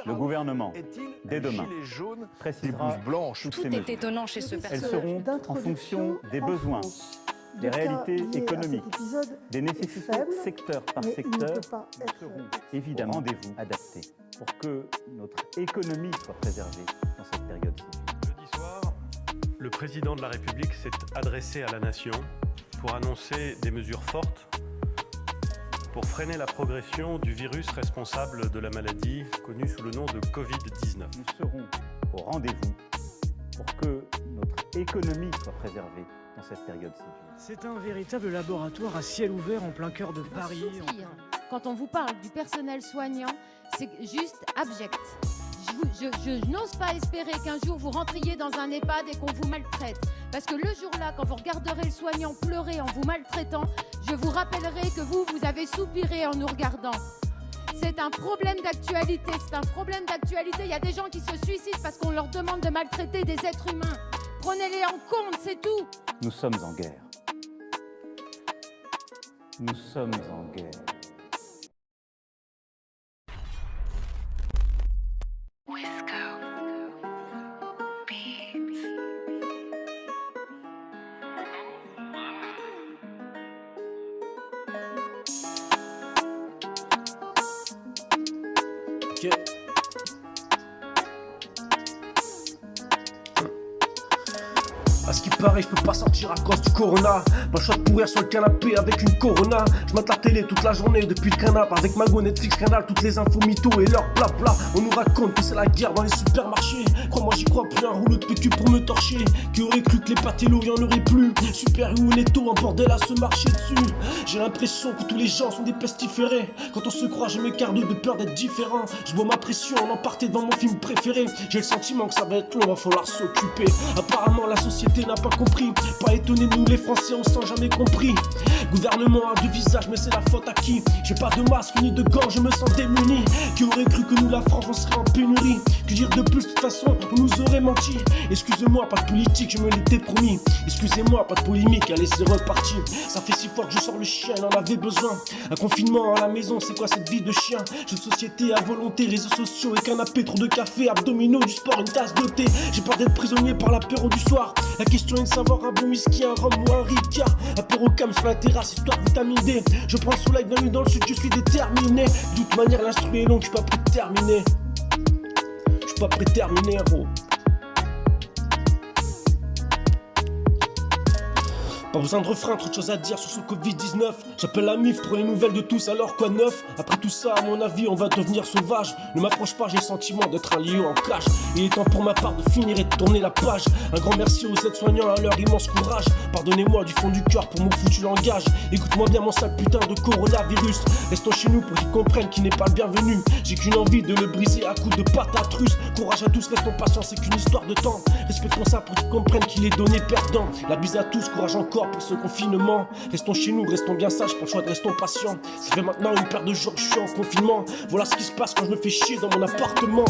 Le gouvernement, dès demain, précisera toutes Tout ces est mesures. étonnant chez ce Elles personnage. seront en fonction des besoins, des réalités économiques, des nécessités secteur par secteur, seront évidemment au rendez-vous adaptés pour que notre économie soit préservée dans cette période-ci. Jeudi soir, le président de la République s'est adressé à la nation pour annoncer des mesures fortes pour freiner la progression du virus responsable de la maladie connue sous le nom de Covid-19. Nous serons au rendez-vous pour que notre économie soit préservée dans cette période-ci. C'est un véritable laboratoire à ciel ouvert en plein cœur de Paris. Soupir. Quand on vous parle du personnel soignant, c'est juste abject. Je n'ose pas espérer qu'un jour vous rentriez dans un EHPAD et qu'on vous maltraite. Parce que le jour-là, quand vous regarderez le soignant pleurer en vous maltraitant, je vous rappellerai que vous avez soupiré en nous regardant. C'est un problème d'actualité, Il y a des gens qui se suicident parce qu'on leur demande de maltraiter des êtres humains. Prenez-les en compte, c'est tout. Nous sommes en guerre. Nous sommes en guerre. Ok. À ce qui paraît, je peux pas sortir à cause du corona. Pas le choix de pourrir sur le canapé avec une corona. Je mate la télé toute la journée depuis le canapé. Avec Mago, Netflix, Canal, toutes les infos mythos et leur blabla. On nous raconte que c'est la guerre dans les supermarchés. Crois-moi, j'y crois plus, un rouleau de PQ pour me torcher. Qui aurait cru que les pâtélos, y'en aurait plus. Super ou Netto, un bordel à se marcher dessus. J'ai l'impression que tous les gens sont des pestiférés. Quand on se croit, je m'écarte de peur d'être différent. Je bois ma pression en emparté devant mon film préféré. J'ai le sentiment que ça va être long, va falloir s'occuper. Apparemment, la société n'a pas compris. Pas étonné, nous les Français, on s'en jamais compris. Gouvernement a deux visages, mais c'est la faute à qui? J'ai pas de masque ni de gants, je me sens démuni. Qui aurait cru que nous, la France, on serait en pénurie? Que dire de plus, de toute façon, on nous aurait menti. Excusez-moi, pas de politique, je me l'étais promis. Excusez-moi, pas de polémique, allez, c'est reparti. Ça fait 6 fois que je sors le chien, elle en avait besoin. Un confinement à la maison, c'est quoi cette vie de chien? Jeu de société à volonté, réseaux sociaux et canapé, trop de café, abdominaux, du sport, une tasse de thé. J'ai peur d'être prisonnier par l'apéro du soir. La question est de savoir un bon whisky, un rhum ou un ricard. Apéro cam sur la terrasse, histoire vitamine D. Je prends le soleil de la nuit dans le sud, je suis déterminé. De toute manière, l'instru est long, je suis pas prêt de terminer. Je suis pas prêt de terminer, gros. Pas besoin de refrain, trop de choses à dire sur ce Covid-19. J'appelle la MIF pour les nouvelles de tous, alors quoi de neuf? Après tout ça, à mon avis, on va devenir sauvage. Ne m'approche pas, j'ai le sentiment d'être un lion en cage. Il est temps pour ma part de finir et de tourner la page. Un grand merci aux aides-soignants à leur immense courage. Pardonnez-moi du fond du cœur pour mon foutu langage. Écoute-moi bien mon sale putain de coronavirus. Restons chez nous pour qu'ils comprennent qu'il n'est pas le bienvenu. J'ai qu'une envie de le briser à coups de patates russes. Courage à tous, restons patients, c'est qu'une histoire de temps. Respectons ça pour qu'ils comprennent qu'il est donné perdant. La bise à tous, courage encore pour ce confinement. Restons chez nous, restons bien sages pour le choix de restons patients. Ça fait maintenant une paire de jours que je suis en confinement. Voilà ce qui se passe quand je me fais chier dans mon appartement.